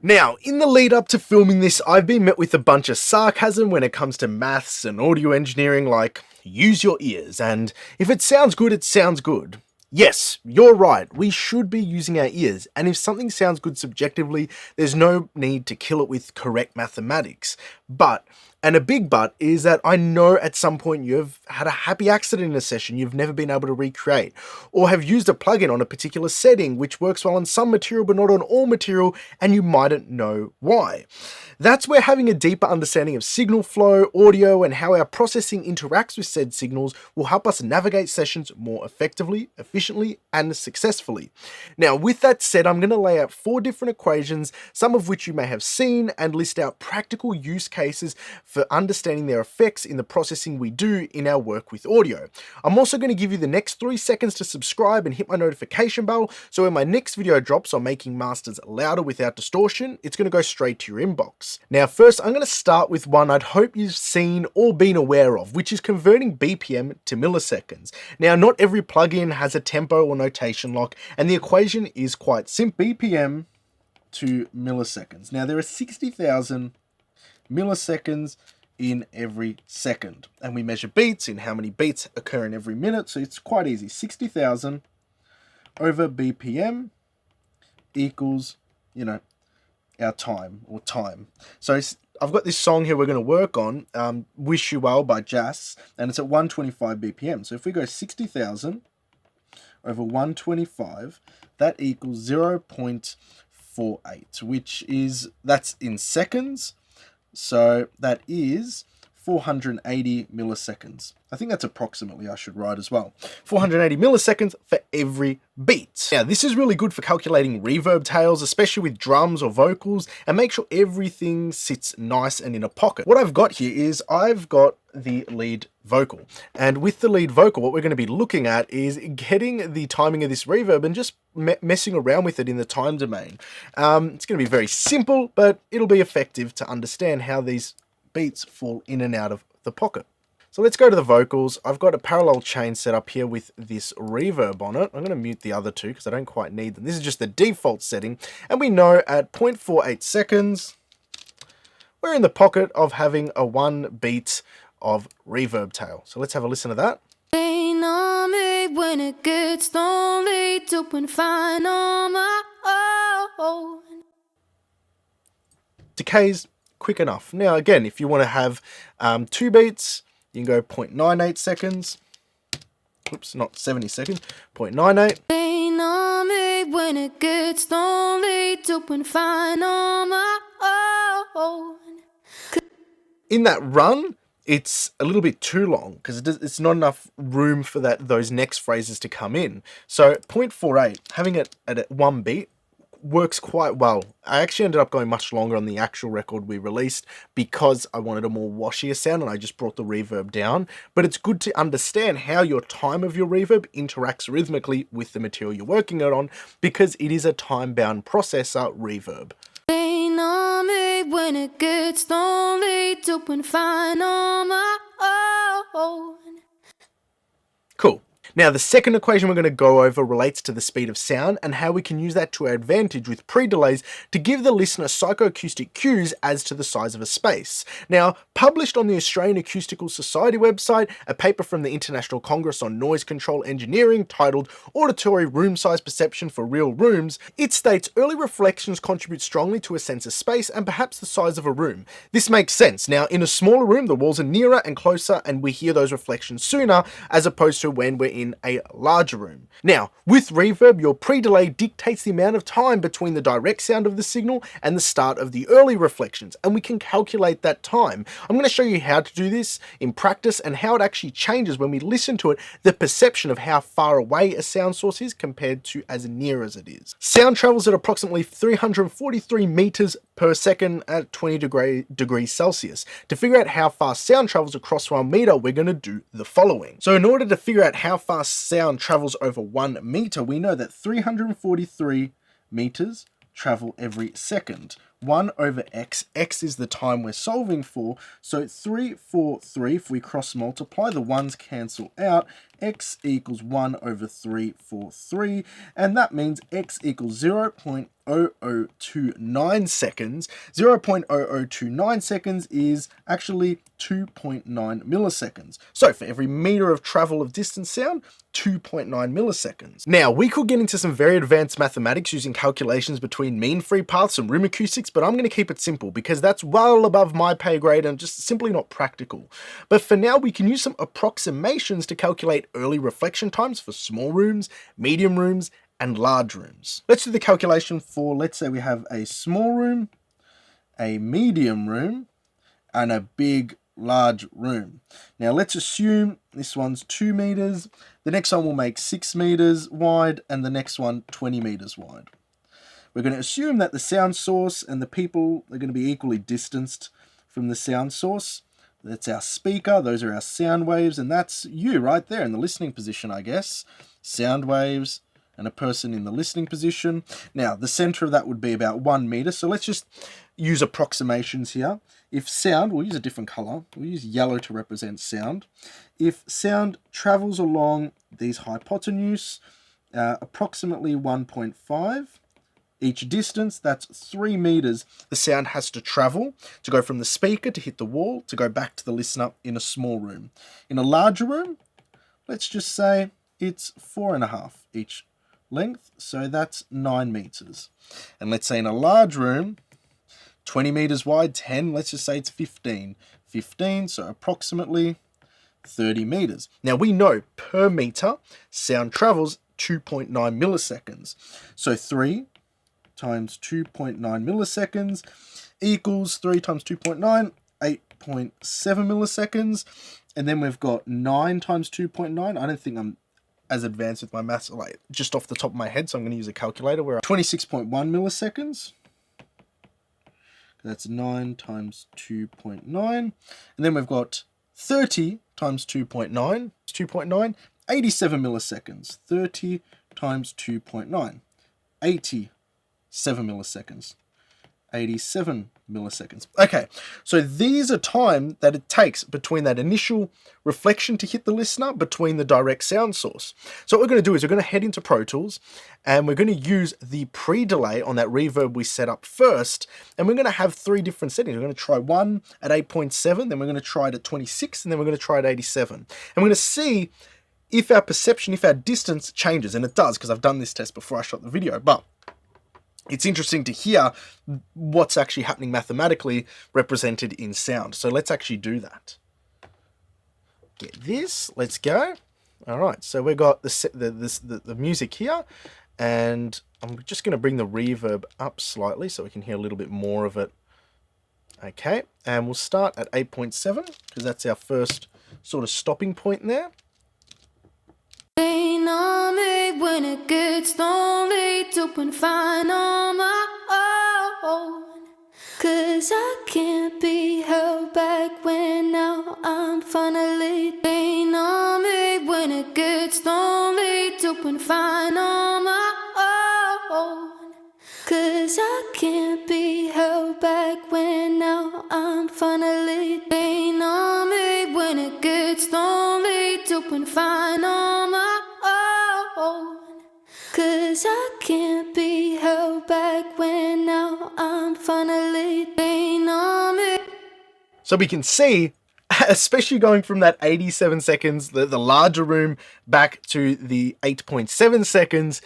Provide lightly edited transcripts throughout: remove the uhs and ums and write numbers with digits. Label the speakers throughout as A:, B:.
A: Now, in the lead up to filming this, I've been met with a bunch of sarcasm when it comes to maths and audio engineering, like, use your ears, and if it sounds good, it sounds good. Yes, you're right, we should be using our ears, and if something sounds good subjectively, there's no need to kill it with correct mathematics. But, and a big but, is that I know at some point you've had a happy accident in a session you've never been able to recreate, or have used a plugin on a particular setting which works well on some material but not on all material, and you mightn't know why. That's where having a deeper understanding of signal flow, audio, and how our processing interacts with said signals will help us navigate sessions more effectively, efficiently, and successfully. Now, with that said, I'm going to lay out 4 different equations, some of which you may have seen, and list out practical use cases for understanding their effects in the processing we do in our work with audio. I'm also going to give you the next 3 seconds to subscribe and hit my notification bell, so when my next video drops on making masters louder without distortion, it's going to go straight to your inbox. Now first, I'm going to start with one I'd hope you've seen or been aware of, which is converting BPM to milliseconds. Now, not every plugin has a tempo or notation lock, and the equation is quite simple. BPM to milliseconds. Now, there are 60,000 milliseconds in every second, and we measure beats in how many beats occur in every minute, so it's quite easy. 60,000 over BPM equals, our time, or time. So I've got this song here we're going to work on, Wish You Well by Jazz, and it's at 125 BPM. So if we go 60,000 over 125, that equals 0.48, that's in seconds. So that is 480 milliseconds. I think that's approximately, I should write as well. 480 milliseconds for every beat. Now, this is really good for calculating reverb tails, especially with drums or vocals, and make sure everything sits nice and in a pocket. What I've got here is I've got the lead vocal. And with the lead vocal, what we're going to be looking at is getting the timing of this reverb and just messing around with it in the time domain. It's going to be very simple, but it'll be effective to understand how these beats fall in and out of the pocket. So let's go to the vocals. I've got a parallel chain set up here with this reverb on it. I'm going to mute the other two because I don't quite need them. This is just the default setting. And we know at 0.48 seconds, we're in the pocket of having a 1 beat of reverb tail. So let's have a listen to that.
B: Lean on me when it gets lonely, doing fine on my own.
A: Decays quick enough. Now again, if you want to have 2 beats, you can go 0.98 seconds. Oops, not 70 seconds. 0.98.
B: Lean on me when it gets lonely, doing fine on my own.
A: In that run, it's a little bit too long because it's not enough room for those next phrases to come in. So 0.48, having it at 1 beat, works quite well. I actually ended up going much longer on the actual record we released because I wanted a more washier sound and I just brought the reverb down. But it's good to understand how your time of your reverb interacts rhythmically with the material you're working it on, because it is a time-bound processor reverb.
B: Lean on me when it gets lonely, doing fine on my own.
A: Cool. Now, the second equation we're going to go over relates to the speed of sound and how we can use that to our advantage with pre-delays to give the listener psychoacoustic cues as to the size of a space. Now, published on the Australian Acoustical Society website, a paper from the International Congress on Noise Control Engineering titled Auditory Room Size Perception for Real Rooms, it states early reflections contribute strongly to a sense of space and perhaps the size of a room. This makes sense. Now, in a smaller room, the walls are nearer and closer and we hear those reflections sooner as opposed to when we're in a larger room. Now, with reverb, your pre-delay dictates the amount of time between the direct sound of the signal and the start of the early reflections, and we can calculate that time. I'm going to show you how to do this in practice and how it actually changes when we listen to it, the perception of how far away a sound source is compared to as near as it is. Sound travels at approximately 343 meters per second at 20 degrees Celsius. To figure out how fast sound travels across 1 meter, we're going to do the following. So in order to figure out how fast sound travels over 1 meter, we know that 343 meters travel every second. 1 over x, x is the time we're solving for, so 343, if we cross multiply, the ones cancel out, x equals 1 over 343, and that means x equals 0.0029 seconds. 0.0029 seconds is actually 2.9 milliseconds. So for every meter of travel of distance sound, 2.9 milliseconds. Now, we could get into some very advanced mathematics using calculations between mean free paths and room acoustics, but I'm going to keep it simple because that's well above my pay grade and just simply not practical. But for now, we can use some approximations to calculate early reflection times for small rooms, medium rooms, and large rooms. Let's do the calculation for, let's say we have a small room, a medium room, and a big large room. Now let's assume this one's 2 meters, the next one will make 6 meters wide, and the next one 20 meters wide. We're going to assume that the sound source and the people are going to be equally distanced from the sound source. That's our speaker, those are our sound waves, and that's you right there in the listening position, I guess. Sound waves and a person in the listening position. Now, the center of that would be about 1 meter, so let's just use approximations here. If sound, we'll use a different color, we'll use yellow to represent sound. If sound travels along these hypotenuse, approximately 1.5, each distance, that's 3 meters, the sound has to travel to go from the speaker to hit the wall to go back to the listener in a small room. In a larger room, let's just say it's 4.5 each length, so that's 9 meters. And let's say in a large room, 20 meters wide, 10, let's just say it's 15. 15, so approximately 30 meters. Now we know per meter, sound travels 2.9 milliseconds. So 3 times 2.9 milliseconds equals 3 times 2.9, 8.7 milliseconds. And then we've got 9 times 2.9. I don't think I'm as advanced with my maths, like just off the top of my head, so I'm going to use a calculator. Where 26.1 milliseconds. That's 9 times 2.9. And then we've got 30 times 2.9, 87 milliseconds. 30 times 2.9, 87 milliseconds. 87 milliseconds. Okay, so these are time that it takes between that initial reflection to hit the listener between the direct sound source. So what we're going to do is we're going to head into Pro Tools and we're going to use the pre-delay on that reverb we set up first, and we're going to have 3 different settings. We're going to try one at 8.7, then we're going to try it at 26, and then we're going to try it at 87. And we're going to see if our perception, if our distance changes, and it does because I've done this test before I shot the video, but it's interesting to hear what's actually happening mathematically represented in sound. So let's actually do that. Get this, let's go. All right, so we've got the music here, and I'm just going to bring the reverb up slightly so we can hear a little bit more of it. Okay, and we'll start at 8.7 because that's our first sort of stopping point there.
B: Lean on me when it gets lonely, to find on my own. 'Cause I can't be held back when now I'm finally. Lean on me when it gets lonely, to find on my own. 'Cause I can't be held back when now I'm finally. Lean on me when it gets lonely, to find on my own. 'Cause I can't be held back when now I'm finally. Lean on me.
A: So we can see, especially going from that 87 seconds, the larger room, back to the 8.7 seconds,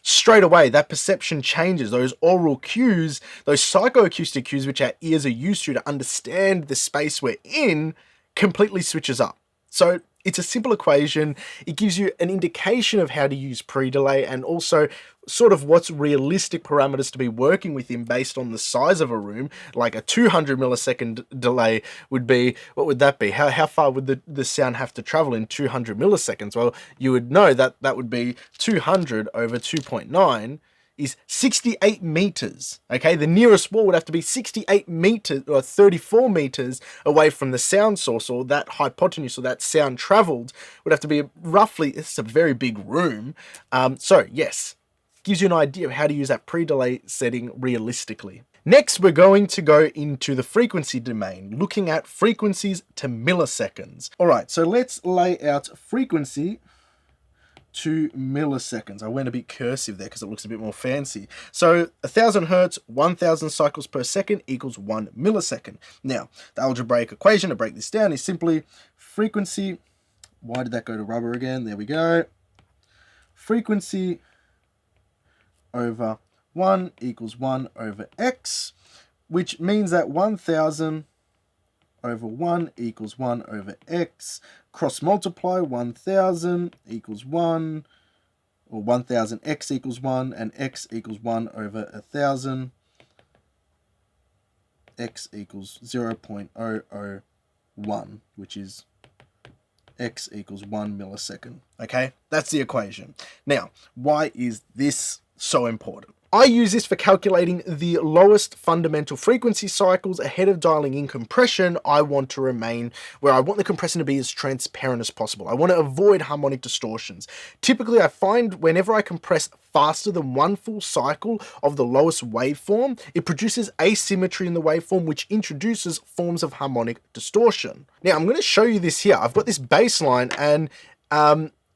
A: straight away, that perception changes. Those oral cues, those psychoacoustic cues, which our ears are used to understand the space we're in, completely switches up. So it's a simple equation. It gives you an indication of how to use pre-delay and also sort of what's realistic parameters to be working within based on the size of a room. Like a 200 millisecond delay would be, what would that be? How far would the sound have to travel in 200 milliseconds? Well, you would know that that would be 200 over 2.9 is 68 meters, okay? The nearest wall would have to be 68 meters or 34 meters away from the sound source, or that hypotenuse or that sound traveled would have to be roughly, it's a very big room. So yes, gives you an idea of how to use that pre-delay setting realistically. Next, we're going to go into the frequency domain, looking at frequencies to milliseconds. All right, so let's lay out frequency to milliseconds. I went a bit cursive there because it looks a bit more fancy. So 1000 hertz, 1000 cycles per second equals 1 millisecond. Now, the algebraic equation to break this down is simply frequency. Why did that go to rubber again? There we go. Frequency over 1 equals 1 over x, which means that 1000 over 1 equals 1 over x. Cross multiply 1000 equals 1, or 1000x equals 1, and x equals 1 over 1000. X equals 0.001, which is x equals 1 millisecond. Okay, that's the equation. Now, why is this so important? I use this for calculating the lowest fundamental frequency cycles ahead of dialing in compression. I want to remain where I want the compression to be as transparent as possible. I want to avoid harmonic distortions. Typically, I find whenever I compress faster than one full cycle of the lowest waveform, it produces asymmetry in the waveform, which introduces forms of harmonic distortion. Now, I'm going to show you this here. I've got this baseline, and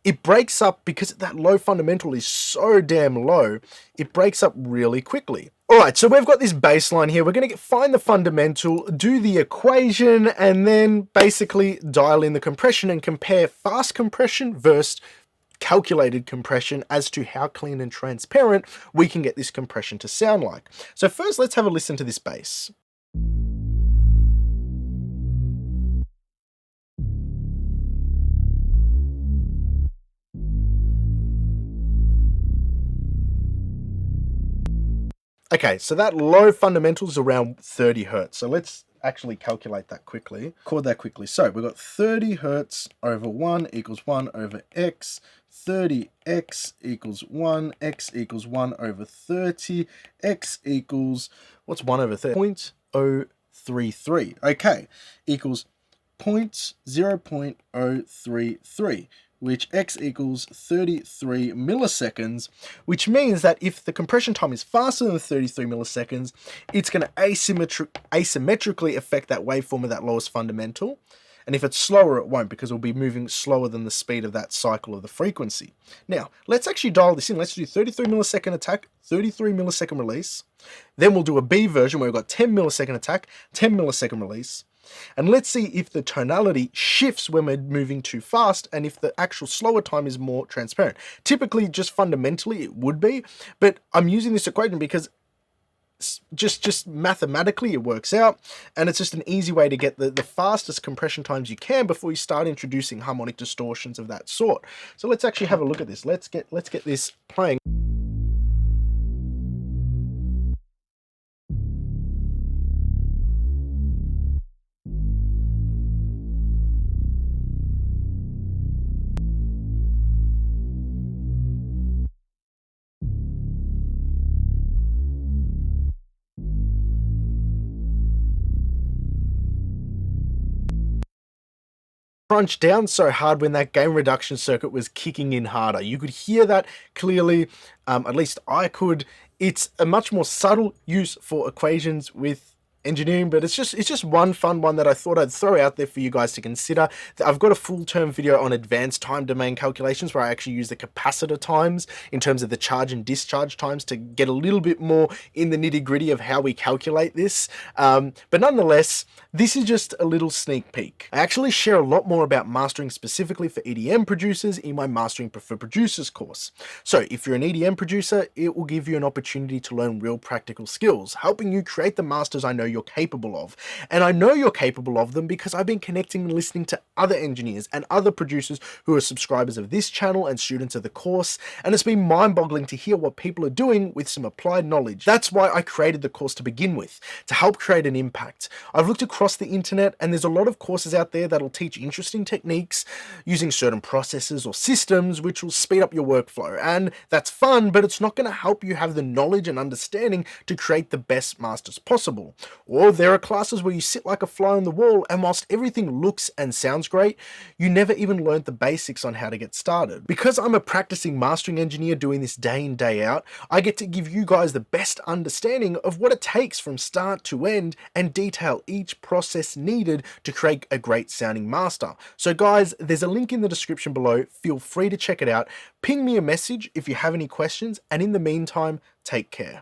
A: it breaks up because that low fundamental is so damn low, it breaks up really quickly. All right, so we've got this baseline here. We're going to find the fundamental, do the equation, and then basically dial in the compression and compare fast compression versus calculated compression as to how clean and transparent we can get this compression to sound like. So first, let's have a listen to this bass. Okay, so that low fundamental is around 30 hertz. So let's actually calculate that quickly, record that quickly. So we've got 30 hertz over 1 equals 1 over x, 30x equals 1, x equals 1 over 30, x equals, what's 1 over 30? 0.033. Okay, equals 0.033. Which x equals 33 milliseconds, which means that if the compression time is faster than 33 milliseconds, it's going to asymmetrically affect that waveform of that lowest fundamental. And if it's slower, it won't, because it'll be moving slower than the speed of that cycle of the frequency. Now, let's actually dial this in. Let's do 33 millisecond attack, 33 millisecond release. Then we'll do a B version where we've got 10 millisecond attack, 10 millisecond release. And let's see if the tonality shifts when we're moving too fast and if the actual slower time is more transparent. Typically, just fundamentally, it would be, but I'm using this equation because just mathematically it works out, and it's just an easy way to get the fastest compression times you can before you start introducing harmonic distortions of that sort. So let's actually have a look at this. Let's get this playing. Crunched down so hard when that gain reduction circuit was kicking in harder. You could hear that clearly, at least I could. It's a much more subtle use for equations with engineering, but it's just one fun one that I thought I'd throw out there for you guys to consider. I've got a full-term video on advanced time domain calculations where I actually use the capacitor times in terms of the charge and discharge times to get a little bit more in the nitty-gritty of how we calculate this. But nonetheless, this is just a little sneak peek. I actually share a lot more about mastering specifically for EDM producers in my Mastering for Producers course. So if you're an EDM producer, it will give you an opportunity to learn real practical skills, helping you create the masters I know you're capable of. And I know you're capable of them because I've been connecting and listening to other engineers and other producers who are subscribers of this channel and students of the course, and it's been mind-boggling to hear what people are doing with some applied knowledge. That's why I created the course to begin with, to help create an impact. I've looked across the internet and there's a lot of courses out there that'll teach interesting techniques using certain processes or systems which will speed up your workflow, and that's fun, but it's not going to help you have the knowledge and understanding to create the best masters possible. Or there are classes where you sit like a fly on the wall, and whilst everything looks and sounds great, you never even learned the basics on how to get started. Because I'm a practicing mastering engineer doing this day in, day out, I get to give you guys the best understanding of what it takes from start to end and detail each process needed to create a great sounding master. So guys, there's a link in the description below. Feel free to check it out. Ping me a message if you have any questions, and in the meantime, take care.